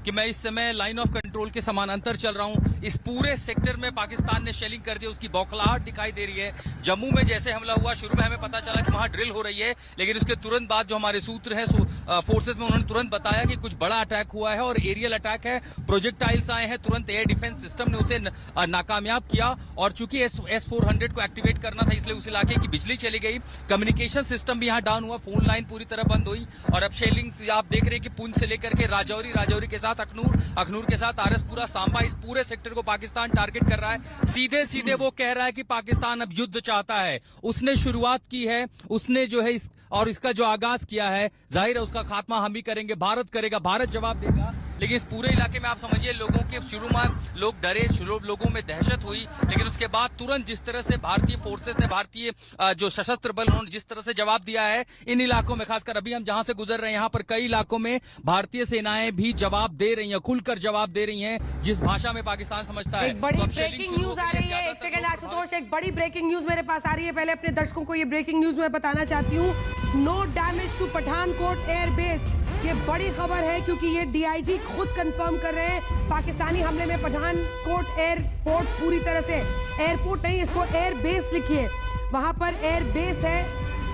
कि मैं इस समय लाइन ऑफ कंट्रोल के समानांतर चल रहा हूं। इस पूरे सेक्टर में पाकिस्तान ने शेलिंग कर दी, उसकी बौखलाहट दिखाई दे रही है। जम्मू में जैसे हमला हुआ, शुरू में हमें पता चला कि वहां ड्रिल हो रही है, लेकिन उसके तुरंत बाद जो हमारे सूत्र हैं फोर्सेस में, उन्होंने तुरंत बताया कि कुछ बड़ा अटैक हुआ है और एरियल अटैक है, प्रोजेक्टाइल्स आए हैं। तुरंत एयर डिफेंस सिस्टम ने उसे नाकामयाब किया और चूंकि S-400 को एक्टिवेट करना था, इसलिए उस इलाके की बिजली चली गई, कम्युनिकेशन सिस्टम भी यहां डाउन हुआ, फोन लाइन पूरी तरह बंद हुई। और अब शेलिंग आप देख रहे हैं कि पुंछ से लेकर के राजौरी के साथ अखनूर के साथ आरएसपुरा, सांबा, इस पूरे सेक्टर को पाकिस्तान टारगेट कर रहा है। सीधे सीधे वो कह रहा है कि पाकिस्तान अब युद्ध चाहता है, उसने शुरुआत की है, उसने जो है इसका जो आगाज किया है, जाहिर है उसका खात्मा हम ही करेंगे, भारत करेगा, भारत जवाब देगा। लेकिन इस पूरे इलाके में आप समझिए, लोगों के शुरू में लोग डरे, लोगों में दहशत हुई, लेकिन उसके बाद तुरंत जिस तरह से भारतीय फोर्सेस ने, भारतीय जो सशस्त्र बल, उन्होंने जिस तरह से जवाब दिया है इन इलाकों में, खासकर अभी हम जहां से गुजर रहे हैं, यहाँ पर कई इलाकों में भारतीय सेनाएं भी जवाब दे रही हैं, खुलकर जवाब दे रही हैं, जिस भाषा में पाकिस्तान समझता है। एक बड़ी ब्रेकिंग न्यूज आ रही है, एक सेकंड आशुतोष, एक बड़ी ब्रेकिंग न्यूज मेरे पास आ रही है। पहले अपने दर्शकों को ये ब्रेकिंग न्यूज मैं बताना चाहती हूँ। No damage to Pathankot airbase, ये बड़ी खबर है क्योंकि ये डीआईजी खुद कंफर्म कर रहे हैं। पाकिस्तानी हमले में पठानकोट एयरपोर्ट पूरी तरह से, एयरपोर्ट नहीं, इसको एयरबेस लिखिए, वहां पर एयरबेस है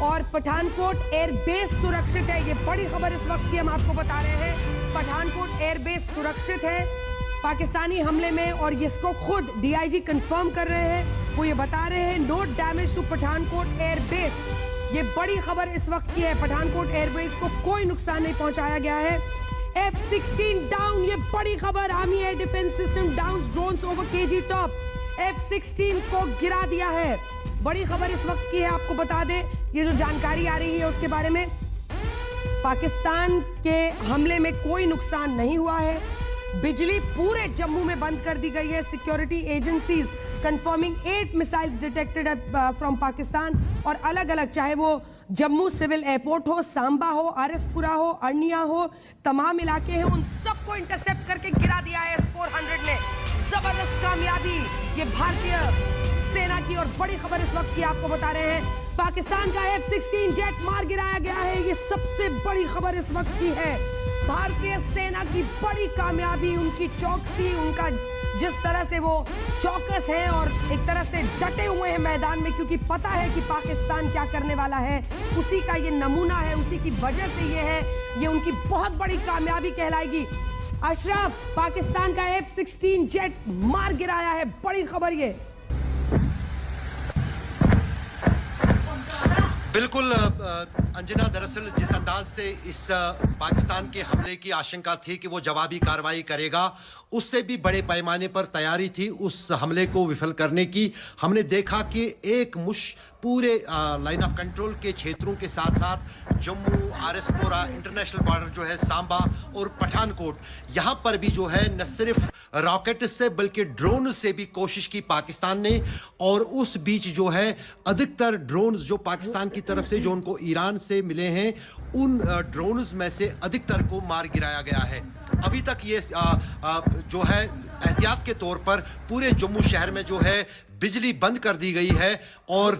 और पठानकोट एयरबेस सुरक्षित है। ये बड़ी खबर इस वक्त की हम आपको बता रहे हैं। पठानकोट एयरबेस सुरक्षित है पाकिस्तानी हमले में, और इसको खुद डीआईजी कंफर्म कर रहे हैं। वो ये बता रहे हैं no damage to Pathankot airbase. ये बड़ी खबर इस वक्त की है। पठानकोट एयरबेस को कोई नुकसान नहीं पहुंचाया गया है। F-16 डाउन, ये बड़ी खबर। Army air defence system down drones over KG top, F-16 को गिरा दिया है। बड़ी खबर इस वक्त की है, आपको बता दें, ये जो जानकारी आ रही है उसके बारे में। पाकिस्तान के हमले में कोई नुकसान नहीं हुआ है। बिजली पूरे जम्मू में बंद कर दी गई है। Security agencies confirming 8 missiles detected from Pakistan, और अलग अलग, चाहे वो जम्मू सिविल एयरपोर्ट हो, सांबा हो, आरएसपुरा हो, अर्निया हो, तमाम इलाके हैं, उन सबको इंटरसेप्ट करके गिरा दिया है S-400 ने। जबरदस्त कामयाबी ये भारतीय सेना की। और बड़ी खबर इस वक्त की आपको बता रहे हैं, पाकिस्तान का F-16 जेट मार गिराया गया है। ये सबसे बड़ी खबर इस वक्त की है। भारतीय सेना की बड़ी कामयाबी, उनकी चौकसी, उनका जिस तरह से वो चौकस है और एक तरह से डटे हुए हैं मैदान में, क्योंकि पता है कि पाकिस्तान क्या करने वाला है, उसी का ये नमूना है, उसी की वजह से ये है, ये उनकी बहुत बड़ी कामयाबी कहलाएगी। अशरफ, पाकिस्तान का F-16 जेट मार गिराया है, बड़ी खबर ये। बिल्कुल अंजना, दरअसल जिस अंदाज से इस पाकिस्तान के हमले की आशंका थी कि वो जवाबी कार्रवाई करेगा, उससे भी बड़े पैमाने पर तैयारी थी उस हमले को विफल करने की। हमने देखा कि एक पूरे लाइन ऑफ कंट्रोल के क्षेत्रों के साथ साथ जम्मू, आरएसपुरा, इंटरनेशनल बॉर्डर जो है, सांबा और पठानकोट, यहाँ पर भी जो है न सिर्फ रॉकेट से बल्कि ड्रोन से भी कोशिश की पाकिस्तान ने। और उस बीच जो है अधिकतर ड्रोन्स जो पाकिस्तान की तरफ से जो उनको ईरान से मिले हैं, उन ड्रोन्स में से अधिकतर को मार गिराया गया है। अभी तक ये जो है एहतियात के तौर पर पूरे जम्मू शहर में जो है बिजली बंद कर दी गई है। और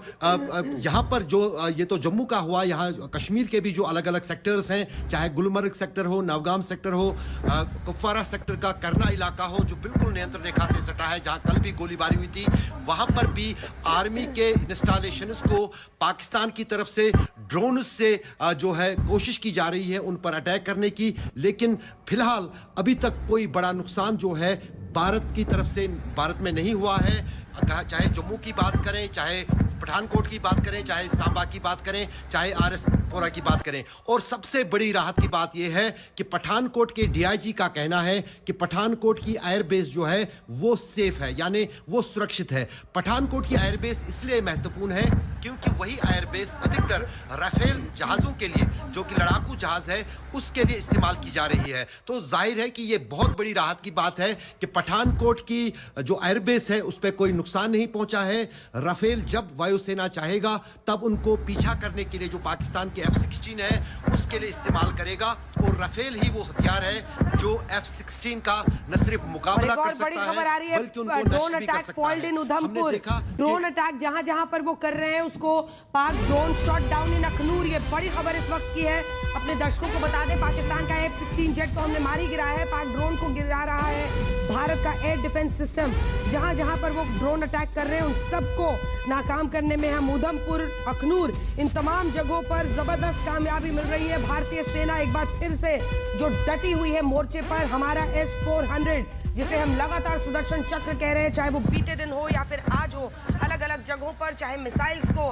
यहाँ पर जो ये तो जम्मू का हुआ, यहाँ कश्मीर के भी जो अलग अलग सेक्टर्स हैं, चाहे गुलमर्ग सेक्टर हो, नवगाम सेक्टर हो, कुपवारा सेक्टर का करना इलाका हो, जो बिल्कुल नियंत्रण रेखा से सटा है, जहाँ कल भी गोलीबारी हुई थी, वहाँ पर भी आर्मी के इंस्टॉलेशंस को पाकिस्तान की तरफ से ड्रोन से जो है कोशिश की जा रही है उन पर अटैक करने की। लेकिन फिलहाल अभी तक कोई बड़ा नुकसान जो है भारत की तरफ से भारत में नहीं हुआ है। चाहे जम्मू की बात करें, चाहे पठानकोट की बात करें, चाहे सांबा की बात करें, चाहे आरएसपुरा की बात करें। और सबसे बड़ी राहत की बात यह है कि पठानकोट के डीआईजी का कहना है कि पठानकोट की एयरबेस जो है वो सेफ है, यानी वो सुरक्षित है। पठानकोट की एयरबेस इसलिए महत्वपूर्ण है क्योंकि वही एयरबेस अधिकतर राफेल जहाज़ों के लिए, जो कि लड़ाकू जहाज़ है, उसके लिए इस्तेमाल की जा रही है। तो जाहिर है कि ये बहुत बड़ी राहत की बात है कि पठानकोट की जो एयरबेस है उस पर कोई नुकसान नहीं पहुंचा है। राफेल जब वायुसेना चाहेगा तब उनको पीछा करने के लिए जो पाकिस्तान की F-16 है उसके लिए इस्तेमाल करेगा और राफेल ही वो हथियार है जो F-16 का न सिर्फ मुकाबला कर सकता है बल्कि उनको ड्रोन अटैक फॉल्ड इन उधमपुर। ड्रोन अटैक जहां जहां पर वो कर रहे हैं उसको पाक drone shot down in Akhnoor. ये बड़ी खबर इस वक्त की है। अपने दर्शकों को बता दें पाकिस्तान का F-16 जेट तो हमने मार ही गिराया है, पाक ड्रोन को गिरा रहा है भारत का एयर डिफेंस सिस्टम। जहां जहां पर वो ड्रोन अटैक कर रहे हैं उन सबको नाकाम करने में हम उधमपुर अखनूर इन तमाम जगहों पर जबरदस्त कामयाबी मिल रही है। भारतीय सेना एक बार फिर से जो डटी हुई है मोर्चे पर, हमारा S-400 जिसे हम लगातार सुदर्शन चक्र कह रहे हैं, चाहे वो बीते दिन हो या फिर आज हो, अलग अलग जगहों पर चाहे मिसाइल्स को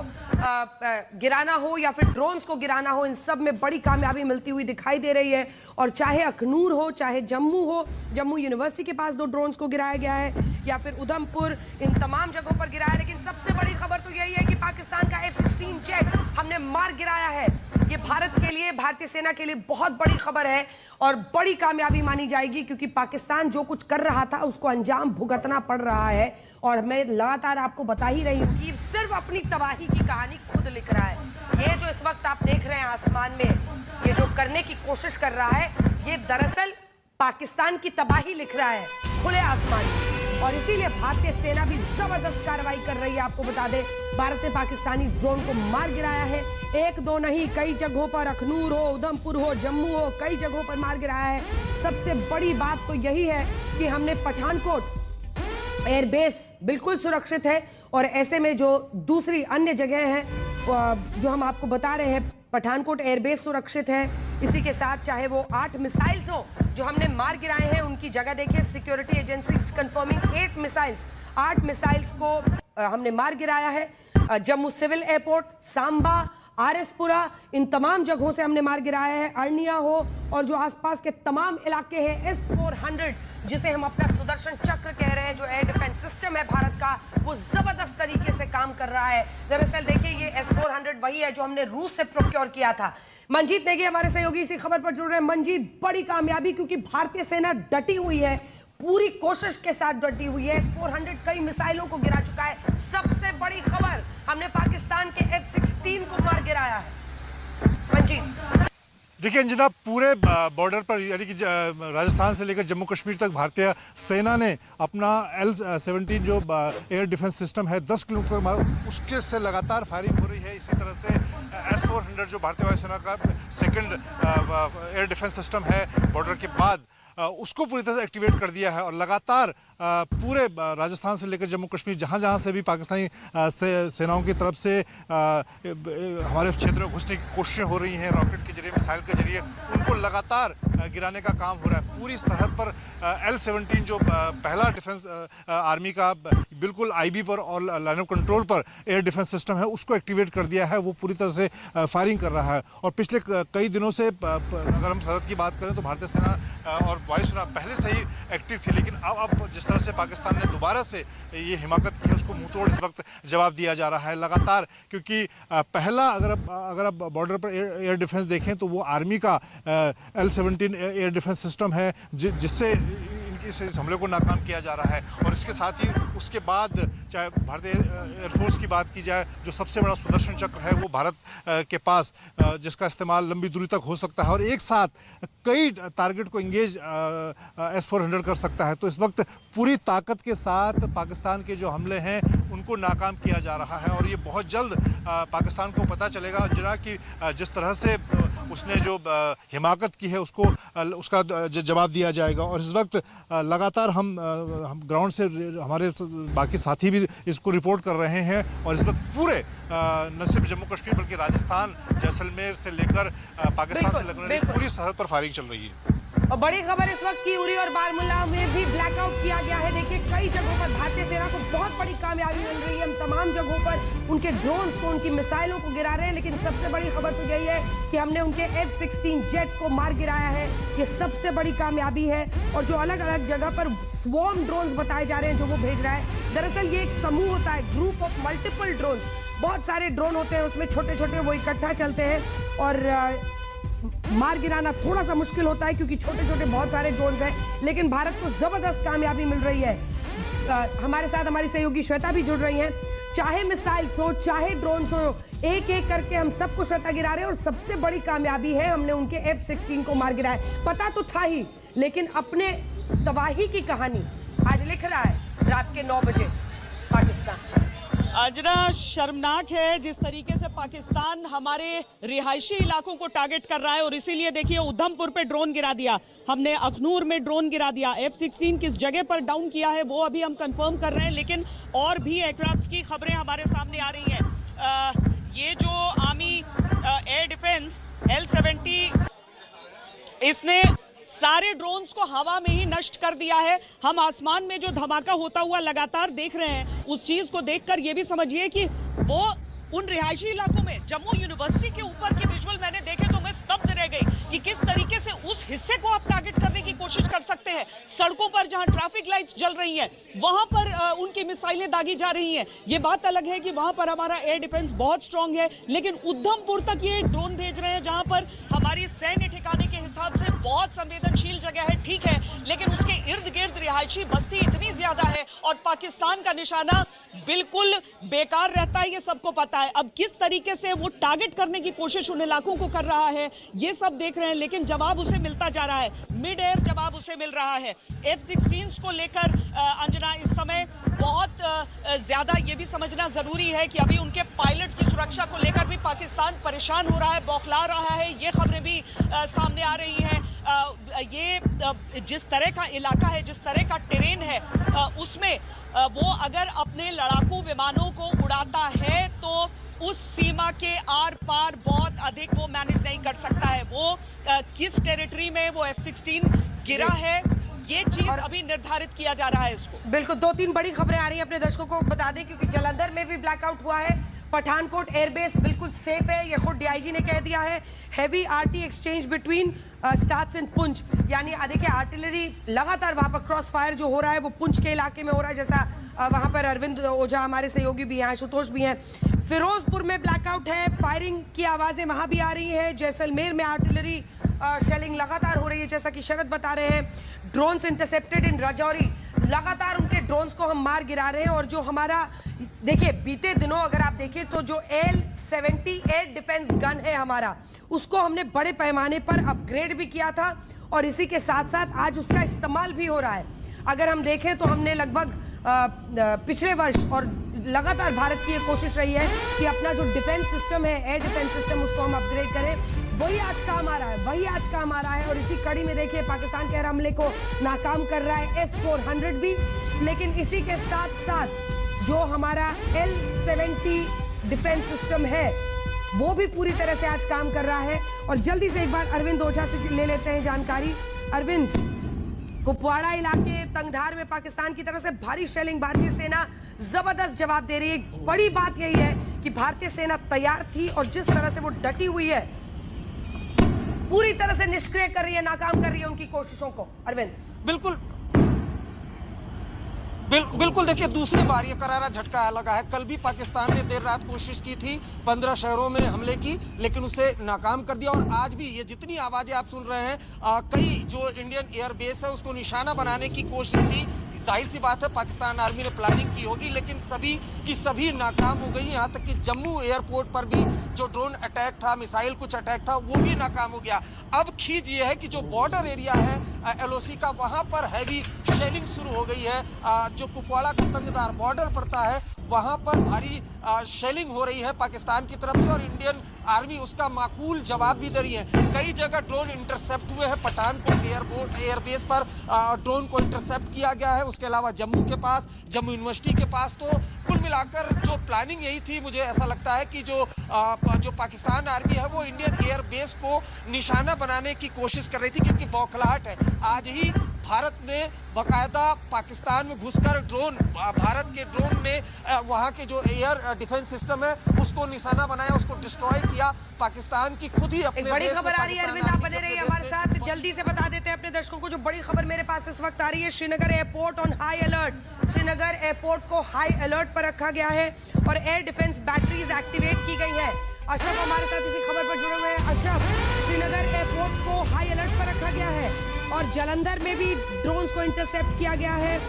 गिराना हो या फिर ड्रोन्स को गिराना हो, इन सब में बड़ी कामयाबी मिलती हुई दिखाई दे रही है। और चाहे अखनूर हो चाहे जम्मू हो, जम्मू यूनिवर्सिटी के पास 2 ड्रोन्स को गिराया गया है या फिर उधमपुर, इन तमाम जगहों पर गिराया। लेकिन सबसे बड़ी खबर तो यही है कि पाकिस्तान का F-16 जेट हमने मार गिराया है। ये भारत के लिए, भारतीय सेना के लिए बहुत बड़ी खबर है और बड़ी कामयाबी मानी जाएगी, क्योंकि पाकिस्तान जो कुछ कर रहा था उसको अंजाम भुगतना पड़ रहा है। और मैं लगातार आपको बता ही रही हूँ कि सिर्फ अपनी तबाही की कहानी खुद लिख रहा है। ये जो इस वक्त आप देख रहे हैं आसमान में, ये जो करने की कोशिश कर रहा है, ये दरअसल पाकिस्तान की तबाही लिख रहा है खुले आसमान में। और इसीलिए भारतीय सेना भी जबरदस्त कार्रवाई कर रही है। आपको बता दें भारत ने पाकिस्तानी ड्रोन को मार गिराया है। 1-2 नहीं, कई जगहों पर, अखनूर हो, उधमपुर हो, जम्मू हो, कई जगहों पर मार गिराया है। सबसे बड़ी बात तो यही है कि हमने पठानकोट एयरबेस बिल्कुल सुरक्षित है। और ऐसे में जो दूसरी अन्य जगह हैं जो हम आपको बता रहे हैं, पठानकोट एयरबेस सुरक्षित है। इसी के साथ चाहे वो 8 मिसाइल्स हो जो हमने मार गिराए हैं, उनकी जगह देखिए, सिक्योरिटी एजेंसीज कंफर्मिंग 8 मिसाइल्स को हमने मार गिराया है। जम्मू सिविल एयरपोर्ट, सांबा, आरएसपुरा, इन तमाम जगहों से हमने मार गिराया है। अर्निया हो और जो आसपास के तमाम इलाके हैं, S-400 जिसे हम अपना सुदर्शन चक्र कह रहे हैं, जो एयर डिफेंस सिस्टम है भारत का, वो जबरदस्त तरीके से काम कर रहा है। दरअसल देखिए ये S-400 वही है जो हमने रूस से प्रोक्योर किया था। मंजीत नेगी हमारे सहयोगी इसी खबर पर जुड़ रहे हैं। मंजीत, बड़ी कामयाबी, क्योंकि भारतीय सेना डटी हुई है, पूरी कोशिश के साथ डटी हुई है। S-400 कई मिसाइलों को गिरा चुका है। सबसे बड़ी खबर, हमने पाकिस्तान के F-16 को मार गिराया है। मंजीत, देखिए अंजना, पूरे बॉर्डर पर यानी कि राजस्थान से लेकर जम्मू कश्मीर तक भारतीय सेना ने अपना L-17 जो एयर डिफेंस सिस्टम है 10 किलोमीटर उसके से लगातार फायरिंग हो रही है। इसी तरह से S-400 जो भारतीय वायुसेना का सेकंड एयर डिफेंस सिस्टम है बॉर्डर के बाद, उसको पूरी तरह से एक्टिवेट कर दिया है। और लगातार पूरे राजस्थान से लेकर जम्मू कश्मीर जहाँ जहाँ से भी पाकिस्तानी सेनाओं की तरफ से हमारे क्षेत्र में घुसने की कोशिशें हो रही हैं, रॉकेट के जरिए, मिसाइल के जरिए, उनको लगातार गिराने का काम हो रहा है। पूरी सरहद पर L-17 जो पहला डिफेंस आर्मी का बिल्कुल IB पर और लाइन ऑफ कंट्रोल पर एयर डिफेंस सिस्टम है, उसको एक्टिवेट कर दिया है। वो पूरी तरह से फायरिंग कर रहा है। और पिछले कई दिनों से अगर हम सरहद की बात करें तो भारतीय सेना और वायुसेना पहले से ही एक्टिव थी, लेकिन अब जिस तरह से पाकिस्तान ने दोबारा से ये हिमाकत की है, उसको मुंहतोड़ इस वक्त जवाब दिया जा रहा है लगातार। क्योंकि पहला अगर आप बॉर्डर पर एयर डिफेंस देखें तो वो आर्मी का L-17 एयर डिफेंस सिस्टम है जिससे इस हमले को नाकाम किया जा रहा है। और इसके साथ ही उसके बाद चाहे भारतीय एयरफोर्स की बात की जाए, जो सबसे बड़ा सुदर्शन चक्र है वो भारत के पास, जिसका इस्तेमाल लंबी दूरी तक हो सकता है और एक साथ कई टारगेट को इंगेज S-400 कर सकता है। तो इस वक्त पूरी ताकत के साथ पाकिस्तान के जो हमले हैं उनको नाकाम किया जा रहा है। और ये बहुत जल्द पाकिस्तान को पता चलेगा जना कि जिस तरह से उसने जो हिमाकत की है उसका जवाब दिया जाएगा। और इस वक्त लगातार हम ग्राउंड से हमारे बाकी साथी भी इसको रिपोर्ट कर रहे हैं। और इस वक्त पूरे न सिर्फ जम्मू कश्मीर बल्कि राजस्थान, जैसलमेर से लेकर पाकिस्तान से लगने वाली पूरी सरहद पर फायरिंग चल रही है। और बड़ी खबर इस वक्त की, उरी और बारामूला में भी ब्लैकआउट किया गया है। देखिए कई जगहों पर भारतीय सेना को बहुत बड़ी कामयाबी मिल रही है। हम तमाम जगहों पर उनके ड्रोन्स को, उनकी मिसाइलों को गिरा रहे हैं। लेकिन सबसे बड़ी खबर तो यही है कि हमने उनके F-16 जेट को मार गिराया है। ये सबसे बड़ी कामयाबी है। और जो अलग अलग जगह पर स्वॉर्म ड्रोन्स बताए जा रहे हैं जो वो भेज रहा है, दरअसल ये एक समूह होता है, ग्रुप ऑफ मल्टीपल ड्रोन्स। बहुत सारे ड्रोन होते हैं, उसमें छोटे छोटे वो इकट्ठा चलते हैं और मार गिराना थोड़ा सा मुश्किल होता है क्योंकि छोटे छोटे बहुत सारे ड्रोन्स हैं। लेकिन भारत को जबरदस्त कामयाबी मिल रही है। हमारे साथ हमारी सहयोगी श्वेता भी जुड़ रही हैं। चाहे मिसाइल्स हो चाहे ड्रोन्स हो, एक एक करके हम सब कुछ रत्ता गिरा रहे हैं। और सबसे बड़ी कामयाबी है हमने उनके F-16 को मार गिराया। पता तो था ही, लेकिन अपने तबाही की कहानी आज लिख रहा है रात के 9 बजे पाकिस्तान। अंजना, शर्मनाक है जिस तरीके से पाकिस्तान हमारे रिहायशी इलाकों को टारगेट कर रहा है। और इसीलिए देखिए, उधमपुर पे ड्रोन गिरा दिया हमने, अखनूर में ड्रोन गिरा दिया। F-16 किस जगह पर डाउन किया है वो अभी हम कंफर्म कर रहे हैं, लेकिन और भी एयरक्राफ्ट की खबरें हमारे सामने आ रही हैं। ये जो आर्मी एयर डिफेंस L-70, इसने सारे ड्रोन्स को हवा में ही नष्ट कर दिया है। हम आसमान में जो धमाका होता हुआ लगातार देख रहे हैं, उस चीज को देखकर ये भी समझिए कि वो उन रिहायशी इलाकों में, जम्मू यूनिवर्सिटी के ऊपर के विजुअल मैंने देखे तो मैं स्तब्ध रह गई कि किस तरीके से उस हिस्से को आप टारगेट करने की कोशिश कर सकते हैं। सड़कों पर जहां ट्रैफिक लाइट्स जल रही हैं, वहां पर उनकी मिसाइलें दागी जा रही हैं। ये बात अलग है कि वहां पर हमारा एयर डिफेंस बहुत स्ट्रांग है, लेकिन उधमपुर तक ये ड्रोन भेज रहे हैं जहां पर हमारी सैन्य ठिकाने के हिसाब से बहुत संवेदनशील जगह है, ठीक है, लेकिन उसके इर्द गिर्द रिहायशी बस्ती इतनी ज्यादा है और पाकिस्तान का निशाना बिल्कुल बेकार रहता है, ये सबको पता है। अब किस तरीके से वो टारगेट करने की कोशिश उन इलाकों को कर रहा है, ये सब देख रहे हैं, लेकिन जवाब उसे मिलता जा रहा है, मिड एयर जवाब उसे मिल रहा है। F-16 को लेकर अंजना इस समय बहुत ज्यादा ये भी समझना जरूरी है कि अभी उनके पायलट्स की सुरक्षा को लेकर भी पाकिस्तान परेशान हो रहा है, बौखला रहा है। ये खबरें भी सामने आ रही हैं। ये जिस तरह का इलाका है, जिस तरह का टेरेन है, उसमें वो अगर अपने लड़ाकू विमानों को उड़ाता है तो उस सीमा के आर पार बहुत अधिक वो मैनेज नहीं कर सकता है। वो किस टेरिटरी में वो F-16 गिरा है, ये चीज अभी निर्धारित किया जा रहा है इसको। बिल्कुल, 2-3 बड़ी खबरें आ रही हैं, अपने दर्शकों को बता दें, क्योंकि जालंधर में भी ब्लैकआउट हुआ है। पठानकोट एयरबेस बिल्कुल सेफ है, ये खुद डीआईजी ने कह दिया है। Heavy RT exchange between starts in Poonch, यानी देखिए आर्टिलरी लगातार वहां पर क्रॉस फायर जो हो रहा है वो पुंछ के इलाके में हो रहा है, जैसा वहां पर अरविंद ओझा हमारे सहयोगी भी हैं, आशुतोष भी हैं। फिरोजपुर में ब्लैकआउट है, फायरिंग की आवाजें वहां भी आ रही हैं। जैसलमेर में आर्टिलरी शेलिंग लगातार हो रही है, जैसा कि शरद बता रहे हैं। ड्रोन्स इंटरसेप्टेड इन राजौरी, लगातार उनके ड्रोन्स को हम मार गिरा रहे हैं। और जो हमारा देखिए बीते दिनों अगर आप देखिए तो जो L-70 एयर डिफेंस गन है हमारा, उसको हमने बड़े पैमाने पर अपग्रेड भी किया था और इसी के साथ साथ आज उसका इस्तेमाल भी हो रहा है। अगर हम देखें तो हमने लगभग पिछले वर्ष और लगातार भारत की ये कोशिश रही है कि अपना जो डिफेंस सिस्टम है, एयर डिफेंस सिस्टम, उसको हम अपग्रेड करें। वही आज काम आ रहा है, वही आज काम आ रहा है। और इसी कड़ी में देखिए पाकिस्तान के हर हमले को नाकाम कर रहा है S-400 भी, लेकिन इसी के साथ साथ जो हमारा L-70 डिफेंस सिस्टम है वो भी पूरी तरह से आज काम कर रहा है। और जल्दी से एक बार अरविंद ओझा से ले लेते हैं जानकारी। अरविंद, कुपवाड़ा इलाके तंगधार में पाकिस्तान की तरफ से भारी शेलिंग, भारतीय सेना जबरदस्त जवाब दे रही है। बड़ी बात यही है कि भारतीय सेना तैयार थी और जिस तरह से वो डटी हुई है, पूरी तरह से निष्क्रिय कर रही है, नाकाम कर रही है उनकी कोशिशों को। अरविंद, बिल्कुल देखिए, दूसरी बार ये करारा झटका लगा है। कल भी पाकिस्तान ने देर रात कोशिश की थी 15 शहरों में हमले की, लेकिन उसे नाकाम कर दिया। और आज भी ये जितनी आवाजें आप सुन रहे हैं, कई जो इंडियन एयरबेस है उसको निशाना बनाने की कोशिश थी। जाहिर सी बात है पाकिस्तान आर्मी ने प्लानिंग की होगी, लेकिन सभी की सभी नाकाम हो गई। यहाँ तक कि जम्मू एयरपोर्ट पर भी जो ड्रोन अटैक था, मिसाइल कुछ अटैक था, वो भी नाकाम हो गया। अब खींच ये है कि जो बॉर्डर एरिया है LOC का, वहाँ पर हैवी शेलिंग शुरू हो गई है। जो कुपवाड़ा का तंगधार बॉर्डर पड़ता है, वहाँ पर भारी शेलिंग हो रही है पाकिस्तान की तरफ से, और इंडियन आर्मी उसका माकूल जवाब भी दे रही है। कई जगह ड्रोन इंटरसेप्ट हुए हैं। पठानकोट एयरबेस पर ड्रोन को इंटरसेप्ट किया गया है। उसके अलावा जम्मू के पास, जम्मू यूनिवर्सिटी के पास। तो कुल मिलाकर जो प्लानिंग यही थी, मुझे ऐसा लगता है कि जो पाकिस्तान आर्मी है वो इंडियन एयरबेस को निशाना बनाने की कोशिश कर रही थी, क्योंकि बौखलाहट है। आज ही भारत ने बाकायदा पाकिस्तान में घुसकर भारत के ड्रोन ने वहाँ के जो एयर डिफेंस सिस्टम है उसको निशाना बनाया, उसको डिस्ट्रॉय किया। पाकिस्तान की खुद ही अपने एक बड़ी खबर आ रही है अरविंद, आप बने रहिए हमारे साथ। जल्दी से बता देते हैं अपने दर्शकों को जो बड़ी खबर मेरे पास इस वक्त आ रही है। Srinagar airport on high alert. Srinagar airport को हाई अलर्ट पर रखा गया है और एयर डिफेंस बैटरीज एक्टिवेट की गई है। अशरफ हमारे साथ इसी खबर पर जुड़े हुए हैं। अशरफ, श्रीनगर एयरपोर्ट को हाई अलर्ट पर रखा गया है और जालंधर में भी ड्रोन्स को इंटरसेप्ट किया गया है।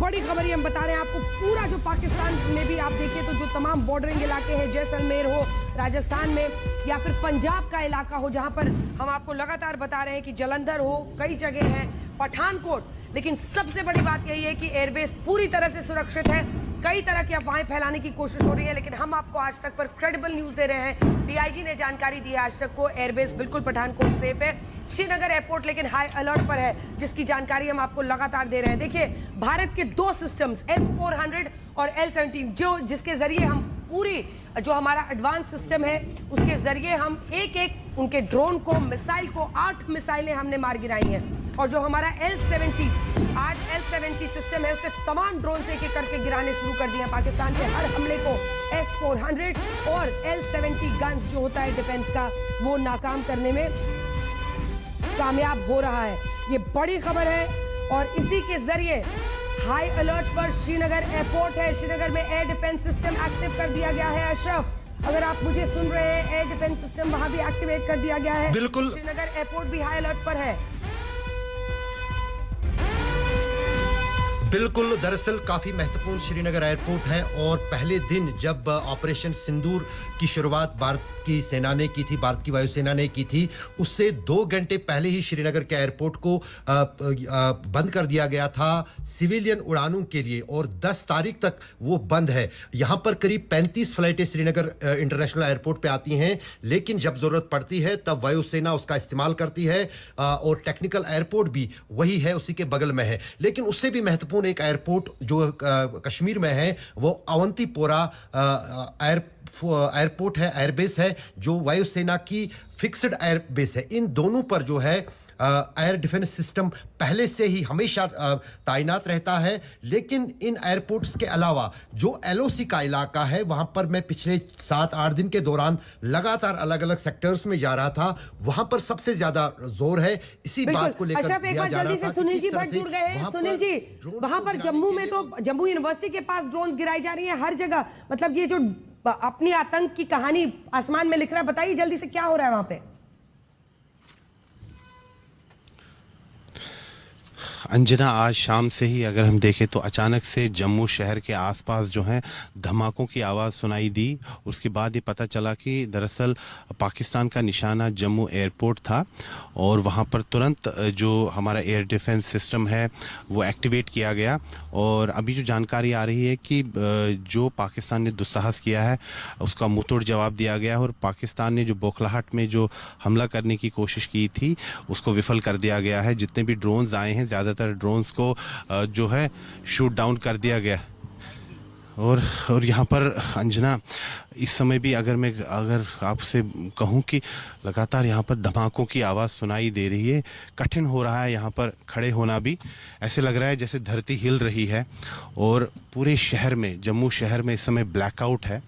बड़ी खबर ये हम बता रहे हैं आपको। पूरा जो पाकिस्तान में भी आप देखिए तो जो तमाम बॉर्डरिंग इलाके हैं, जैसलमेर हो राजस्थान में या फिर पंजाब का इलाका हो, जहां पर हम आपको लगातार बता रहे हैं कि जलंधर हो, कई जगह है, पठानकोट, लेकिन सबसे बड़ी बात यही है कि एयरबेस पूरी तरह से सुरक्षित है। कई तरह की अफवाहें फैलाने की कोशिश हो रही है, लेकिन हम आपको आज तक पर क्रेडिबल न्यूज दे रहे हैं। डीआईजी ने जानकारी दी है आज तक को, एयरबेस बिल्कुल पठानकोट सेफ है। श्रीनगर एयरपोर्ट लेकिन हाई अलर्ट पर है, जिसकी जानकारी हम आपको लगातार दे रहे हैं। देखिए, भारत के 2 सिस्टम्स S-400 और L-17 जिसके जरिए हम पूरी जो हमारा एडवांस सिस्टम है उसके जरिए हम एक उनके ड्रोन को, मिसाइल को 8 मिसाइलें हमने मार गिराई हैं। और जो हमारा L-70 सिस्टम है उससे तमाम ड्रोन से एक करके गिराने शुरू कर दिए हैं। पाकिस्तान के हर हमले को S-400 और L-70 गन्स जो होता है डिफेंस का, वो नाकाम करने में कामयाब हो रहा है। ये बड़ी खबर है और इसी के जरिए हाई अलर्ट पर श्रीनगर एयरपोर्ट है। श्रीनगर में एयर डिफेंस सिस्टम एक्टिव कर दिया गया है। अशरफ, अगर आप मुझे सुन रहे हैं, एयर डिफेंस सिस्टम वहां भी एक्टिवेट कर दिया गया है। बिल्कुल, श्रीनगर एयरपोर्ट भी हाई अलर्ट पर है। बिल्कुल, दरअसल काफी महत्वपूर्ण श्रीनगर एयरपोर्ट है और पहले दिन जब ऑपरेशन सिंदूर की शुरुआत भारत की सेना ने की थी, भारत की वायुसेना ने की थी, उससे 2 घंटे पहले ही श्रीनगर के एयरपोर्ट को बंद कर दिया गया था सिविलियन उड़ानों के लिए और 10 तारीख तक वो बंद है। यहां पर करीब 35 फ्लाइटें श्रीनगर इंटरनेशनल एयरपोर्ट पे आती हैं, लेकिन जब जरूरत पड़ती है तब वायुसेना उसका इस्तेमाल करती है और टेक्निकल एयरपोर्ट भी वही है, उसी के बगल में है। लेकिन उससे भी महत्वपूर्ण एक एयरपोर्ट जो कश्मीर में है वो अवंतीपोरा एयरपोर्ट है, एयरबेस है, जो वायुसेना की फिक्स्ड एयरबेस है। इन दोनों पर जो है एयर डिफेंस सिस्टम पहले से ही हमेशा तैनात रहता है। लेकिन इन एयरपोर्ट्स के अलावा जो एलओसी का इलाका है वहां पर मैं पिछले 7-8 दिन के दौरान लगातार अलग अलग सेक्टर्स में जा रहा था, वहां पर सबसे ज्यादा जोर है इसी बात को लेकर दिया जा रहा था। सुनील जी बट जुड़ गए हैं। सुनील जी, वहां पर जम्मू में तो जम्मू यूनिवर्सिटी के पास ड्रोन्स गिराई जा रही है हर जगह, मतलब ये जो अपनी आतंक की कहानी आसमान में लिख रहा है, बताइए जल्दी से क्या हो रहा है वहां पे। अंजना, आज शाम से ही अगर हम देखें तो अचानक से जम्मू शहर के आसपास जो है धमाकों की आवाज़ सुनाई दी। उसके बाद ये पता चला कि दरअसल पाकिस्तान का निशाना जम्मू एयरपोर्ट था और वहाँ पर तुरंत जो हमारा एयर डिफेंस सिस्टम है वो एक्टिवेट किया गया। और अभी जो जानकारी आ रही है कि जो पाकिस्तान ने दुस्साहस किया है उसका मुंहतोड़ जवाब दिया गया और पाकिस्तान ने जो बौखलाहट में जो हमला करने की कोशिश की थी उसको विफल कर दिया गया है। जितने भी ड्रोन्स आए हैं ज़्यादातर ड्रोन्स को जो है शूट डाउन कर दिया गया। और यहाँ पर अंजना, इस समय भी अगर आपसे कहूँ कि लगातार यहाँ पर धमाकों की आवाज़ सुनाई दे रही है। कठिन हो रहा है यहाँ पर खड़े होना भी, ऐसे लग रहा है जैसे धरती हिल रही है। और पूरे शहर में, जम्मू शहर में इस समय ब्लैकआउट है,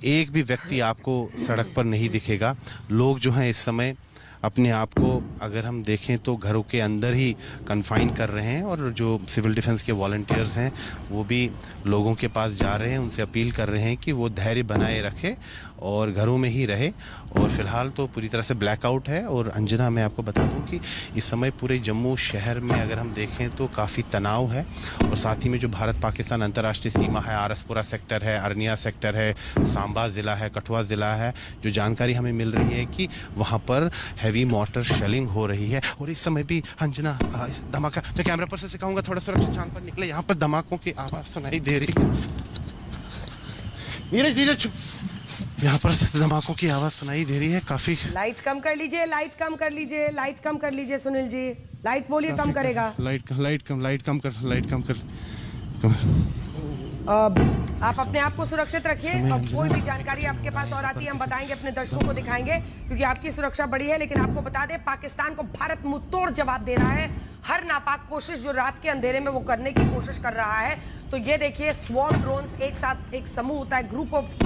एक भी व्यक्ति आपको सड़क पर नहीं दिखेगा। लोग जो हैं इस समय अपने आप को अगर हम देखें तो घरों के अंदर ही कन्फाइन कर रहे हैं और जो सिविल डिफेंस के वॉलंटियर्स हैं वो भी लोगों के पास जा रहे हैं, उनसे अपील कर रहे हैं कि वो धैर्य बनाए रखें और घरों में ही रहे। और फिलहाल तो पूरी तरह से ब्लैकआउट है। और अंजना, मैं आपको बता दूं कि इस समय पूरे जम्मू शहर में अगर हम देखें तो काफ़ी तनाव है और साथ ही में जो भारत पाकिस्तान अंतर्राष्ट्रीय सीमा है, आरसपुरा सेक्टर है, अरनिया सेक्टर है, सांबा ज़िला है, कठुआ ज़िला है, जो जानकारी हमें मिल रही है कि वहाँ पर हैवी मोटर शेलिंग हो रही है। और इस समय भी अंजना धमाका, मैं कैमरा पर्सन से कहूँगा थोड़ा सुरक्षित स्थान पर निकले, यहाँ पर धमाकों की आवाज़ सुनाई दे रही है। नीरज यहाँ पर धमाकों की आवाज सुनाई दे रही है काफी। लाइट कम कर लीजिए, लाइट कम कर लीजिए, लाइट कम कर लीजिए सुनील जी, लाइट बोलिए कम करेगा। लाइट कम कर। आप अपने आप को सुरक्षित रखिए। अब कोई भी जानकारी आपके पास और आती है हम बताएंगे, अपने दर्शकों को दिखाएंगे, क्योंकि आपकी सुरक्षा बड़ी है। लेकिन आपको बता दें, पाकिस्तान को भारत मुंहतोड़ जवाब दे रहा है। हर नापाक कोशिश जो रात के अंधेरे में वो करने की कोशिश कर रहा है। तो ये देखिए, स्वॉर्म ड्रोन्स, एक साथ एक समूह होता है, ग्रुप ऑफ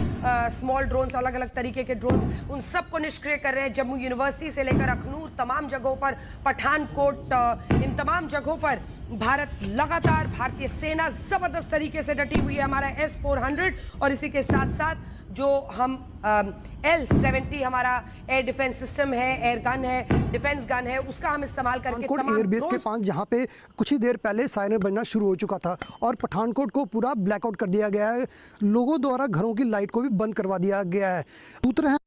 स्मॉल ड्रोन्स, अलग अलग तरीके के ड्रोन्स, उन सबको निष्क्रिय कर रहे हैं। जम्मू यूनिवर्सिटी से लेकर अखनूर, तमाम जगहों पर, पठानकोट, इन तमाम जगहों पर भारत लगातार, भारतीय सेना जबरदस्त तरीके से डटी हुई है। हमारा S-400 और इसी के साथ साथ जो हम L-70 हमारा एयर डिफेंस सिस्टम है, एयर गन है, डिफेंस गन है, उसका हम इस्तेमाल करके पठानकोट एयरबेस के पास जहां पे कुछ ही देर पहले सायरन बजना शुरू हो चुका था और पठानकोट को पूरा ब्लैकआउट कर दिया गया है। लोगों द्वारा घरों की लाइट को भी बंद करवा दिया गया है। सूत्र हैं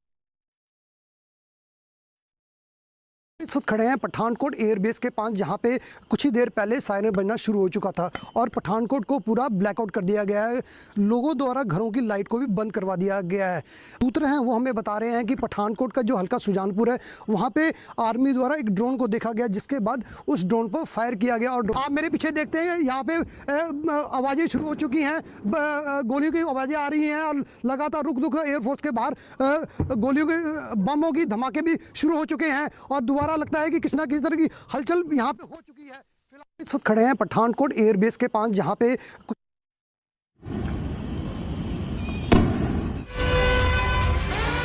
इस वक्त खड़े हैं पठानकोट एयरबेस के पास जहां पे कुछ ही देर पहले सायरन बजना शुरू हो चुका था और पठानकोट को पूरा ब्लैकआउट कर दिया गया है। लोगों द्वारा घरों की लाइट को भी बंद करवा दिया गया है। सूत्र हैं वो हमें बता रहे हैं कि पठानकोट का जो हल्का सुजानपुर है वहां पे आर्मी द्वारा एक ड्रोन को देखा गया, जिसके बाद उस ड्रोन पर फायर किया गया। और आप मेरे पीछे देखते हैं यहाँ पे आवाज़ें शुरू हो चुकी हैं, गोलियों की आवाज़ें आ रही हैं और लगातार रुक रुक एयरफोर्स के बाहर गोलियों के बमों की धमाके भी शुरू हो चुके हैं और दोबारा लगता है कि किसी ना किसी तरह की हलचल यहाँ पे हो चुकी है। फिलहाल इस वक्त खड़े हैं पठानकोट एयरबेस के पास जहाँ पे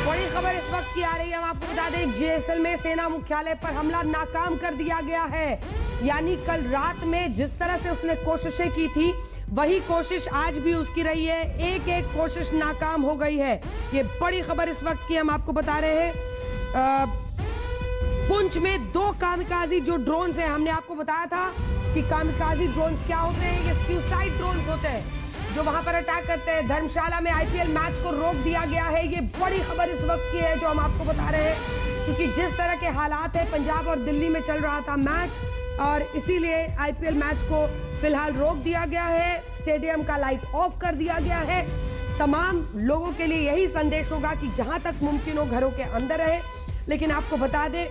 बड़ी खबर इस वक्त की आ रही है, हम आपको बता दें जैसलमेर सेना मुख्यालय पर हमला नाकाम कर दिया गया है। यानी कल रात में जिस तरह से उसने कोशिशें की थी वही कोशिश आज भी उसकी रही है, एक एक कोशिश नाकाम हो गई है। ये बड़ी खबर इस वक्त की हम आपको बता रहे हैं। पुंछ में 2 कामिकाजी जो ड्रोन्स हैं, हमने आपको बताया था कि कामिकाजी ड्रोन्स क्या होते हैं, ये सुसाइड ड्रोन्स होते हैं जो वहां पर अटैक करते हैं। धर्मशाला में आईपीएल मैच को रोक दिया गया है, ये बड़ी खबर इस वक्त की है जो हम आपको बता रहे हैं, क्योंकि जिस तरह के हालात है पंजाब और दिल्ली में चल रहा था मैच और इसीलिए आईपीएल मैच को फिलहाल रोक दिया गया है। स्टेडियम का लाइट ऑफ कर दिया गया है। तमाम लोगों के लिए यही संदेश होगा कि जहां तक मुमकिन हो घरों के अंदर रहे। लेकिन आपको बता दें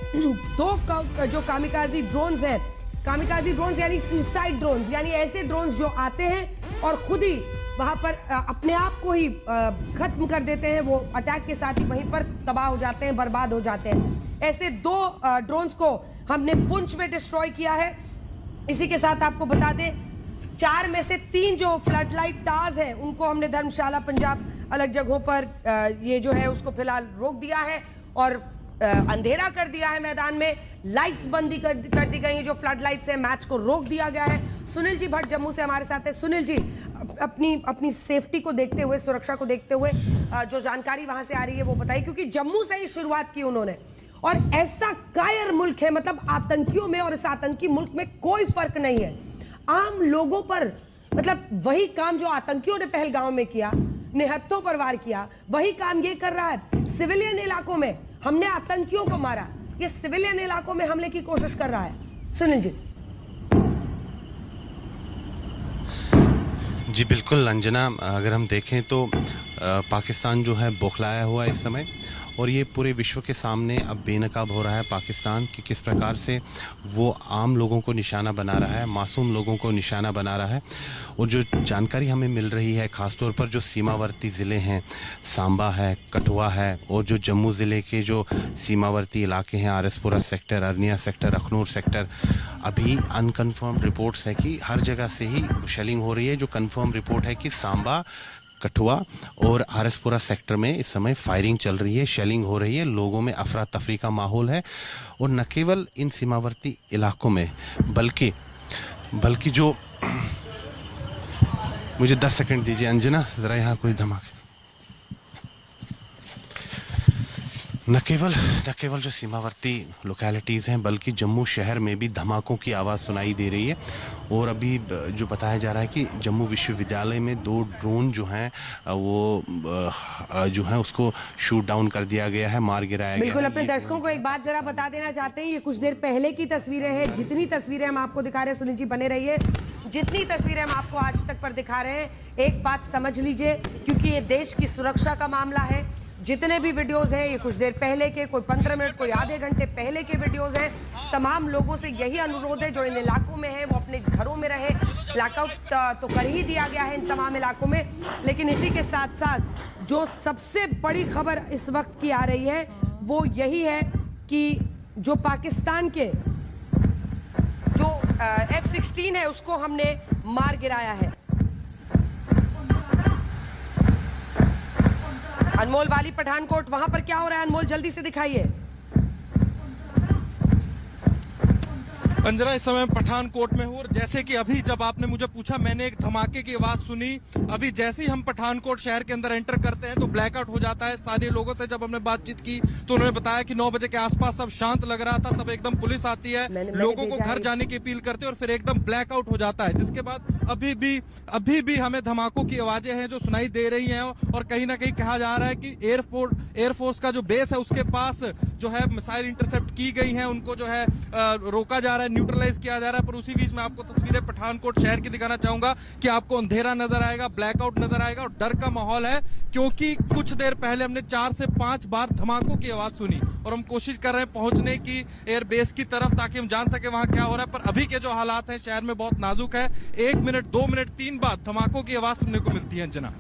2 जो कामिकाजी ड्रोन्स हैं, कामिकाजी ड्रोन्स यानी सुसाइड ड्रोन्स, यानी ऐसे ड्रोन्स जो आते हैं और खुद ही वहां पर अपने आप को ही खत्म कर देते हैं, वो अटैक के साथ ही वहीं पर तबाह हो जाते हैं, बर्बाद हो जाते हैं। ऐसे 2 ड्रोन्स को हमने पुंछ में डिस्ट्रॉय किया है। इसी के साथ आपको बता दें 4 में से 3 जो फ्लड लाइट टावर्स हैं उनको हमने धर्मशाला पंजाब अलग जगहों पर ये जो है उसको फिलहाल रोक दिया है और अंधेरा कर दिया है मैदान में। लाइट्स बंदी कर दी गई हैं, जो फ्लड लाइट्स हैं मैच को रोक दिया गया है। सुनील जी भट्ट जम्मू से हमारे साथ है। सुनील जी, अपनी सेफ्टी को देखते हुए, सुरक्षा को देखते हुए जो जानकारी वहां से आ रही है वो बताइए, क्योंकि जम्मू से ही शुरुआत की उन्होंने और ऐसा कायर मुल्क है, मतलब आतंकियों में और इस आतंकी मुल्क में कोई फर्क नहीं है। आम लोगों पर मतलब वही काम जो आतंकियों ने पहलगांव में किया, निहत्थों पर वार किया, वही काम ये कर रहा है। सिविलियन इलाकों में हमने आतंकियों को मारा, ये सिविलियन इलाकों में हमले की कोशिश कर रहा है। सुनील जी। जी बिल्कुल अंजना, अगर हम देखें तो पाकिस्तान जो है बौखलाया हुआ है इस समय और ये पूरे विश्व के सामने अब बेनकाब हो रहा है पाकिस्तान कि किस प्रकार से वो आम लोगों को निशाना बना रहा है, मासूम लोगों को निशाना बना रहा है। और जो जानकारी हमें मिल रही है ख़ासतौर पर जो सीमावर्ती ज़िले हैं, सांबा है, कठुआ है और जो जम्मू ज़िले के जो सीमावर्ती इलाके हैं, R S Pura sector, Arnia sector, Akhnoor sector, अभी अनकन्फर्म रिपोर्ट्स है कि हर जगह से ही शेलिंग हो रही है। जो कन्फर्म रिपोर्ट है कि सांबा, कठुआ और आरएसपुरा सेक्टर में इस समय फायरिंग चल रही है, शेलिंग हो रही है, लोगों में अफरा तफरी का माहौल है। और न केवल इन सीमावर्ती इलाकों में बल्कि जो मुझे 10 सेकंड दीजिए अंजना, ज़रा यहाँ कोई धमाके। न केवल जो सीमावर्ती लोकेलिटीज़ हैं बल्कि जम्मू शहर में भी धमाकों की आवाज़ सुनाई दे रही है। और अभी जो बताया जा रहा है कि जम्मू विश्वविद्यालय में 2 ड्रोन जो हैं वो जो है उसको शूट डाउन कर दिया गया है, मार गिराया गया है। बिल्कुल, अपने दर्शकों को एक बात जरा बता देना चाहते हैं, ये कुछ देर पहले की तस्वीरें हैं। जितनी तस्वीरें हम आपको दिखा रहे हैं, सुनील जी बने रहिए, जितनी तस्वीरें हम आपको आज तक पर दिखा रहे हैं, एक बात समझ लीजिए, क्योंकि ये देश की सुरक्षा का मामला है। जितने भी वीडियोस हैं ये कुछ देर पहले के, कोई 15 मिनट, कोई आधे घंटे पहले के वीडियोस हैं। तमाम लोगों से यही अनुरोध है जो इन इलाकों में है वो अपने घरों में रहे। ब्लैकआउट तो कर ही दिया गया है इन तमाम इलाकों में, लेकिन इसी के साथ साथ जो सबसे बड़ी खबर इस वक्त की आ रही है वो यही है कि जो पाकिस्तान के जो F-16 है उसको हमने मार गिराया है। अनमोल वाली पठानकोट, वहां पर क्या हो रहा है अनमोल, जल्दी से दिखाइए। अंजना, इस समय पठानकोट में हूँ और जैसे कि अभी जब आपने मुझे पूछा, मैंने एक धमाके की आवाज सुनी। अभी जैसे ही हम पठानकोट शहर के अंदर एंटर करते हैं तो ब्लैकआउट हो जाता है। स्थानीय लोगों से जब हमने बातचीत की तो उन्होंने बताया कि 9 बजे के आसपास सब शांत लग रहा था, तब एकदम पुलिस आती है, लोगों को घर जाने की अपील करते हैं और फिर एकदम ब्लैकआउट हो जाता है। जिसके बाद अभी भी हमें धमाकों की आवाजें हैं जो सुनाई दे रही हैं और कहीं ना कहीं कहा जा रहा है कि एयरफोर्स का जो बेस है उसके पास जो है मिसाइल इंटरसेप्ट की गई हैं, उनको जो है रोका जा रहा है, न्यूट्रलाइज किया जा रहा है। पर उसी बीच में आपको तस्वीरें पठानकोट शहर की दिखाना चाहूंगा कि आपको अंधेरा नजर आएगा, ब्लैकआउट नजर आएगा और डर का माहौल है, क्योंकि कुछ देर पहले हमने 4 से 5 बार धमाकों की आवाज सुनी और हम कोशिश कर रहे हैं पहुंचने की एयरबेस की तरफ ताकि हम जान सके वहां क्या हो रहा है। पर अभी के जो हालात हैं शहर में बहुत नाजुक है। 1 मिनट, 2 मिनट, 3 बार धमाकों की आवाज सुनने को मिलती है। अंजना,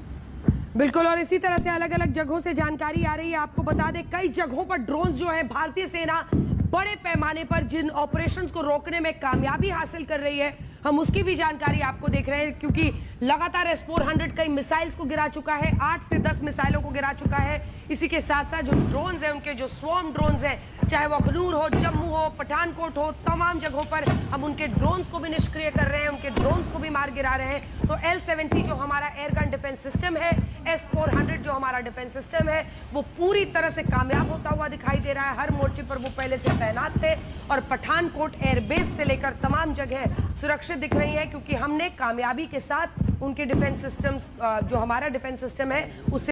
बिल्कुल, और इसी तरह से अलग अलग जगहों से जानकारी आ रही है। आपको बता दें, कई जगहों पर ड्रोन जो है भारतीय सेना बड़े पैमाने पर जिन ऑपरेशंस को रोकने में कामयाबी हासिल कर रही है, हम उसकी भी जानकारी आपको देख रहे हैं, क्योंकि लगातार S-400 कई मिसाइल्स को गिरा चुका है, 8 से 10 मिसाइलों को गिरा चुका है। इसी के साथ साथ जो ड्रोन्स हैं, उनके जो स्वॉर्म ड्रोन्स हैं, चाहे वो अखनूर हो, जम्मू हो, पठानकोट हो, तमाम जगहों पर हम उनके ड्रोन्स को भी निष्क्रिय कर रहे हैं, उनके ड्रोन्स को भी मार गिरा रहे हैं। तो L-70 जो हमारा एयरगन डिफेंस सिस्टम है, S-400 जो हमारा डिफेंस सिस्टम है, वो पूरी तरह से कामयाब होता हुआ दिखाई दे रहा है। हर मोर्चे पर वो पहले से तैनात थे और पठानकोट एयरबेस से लेकर तमाम जगह सुरक्षित दिख रही है, क्योंकि हमने कामयाबी के साथ उनके डिफेंस सिस्टम्स, जो हमारा डिफेंस सिस्टम है, उससे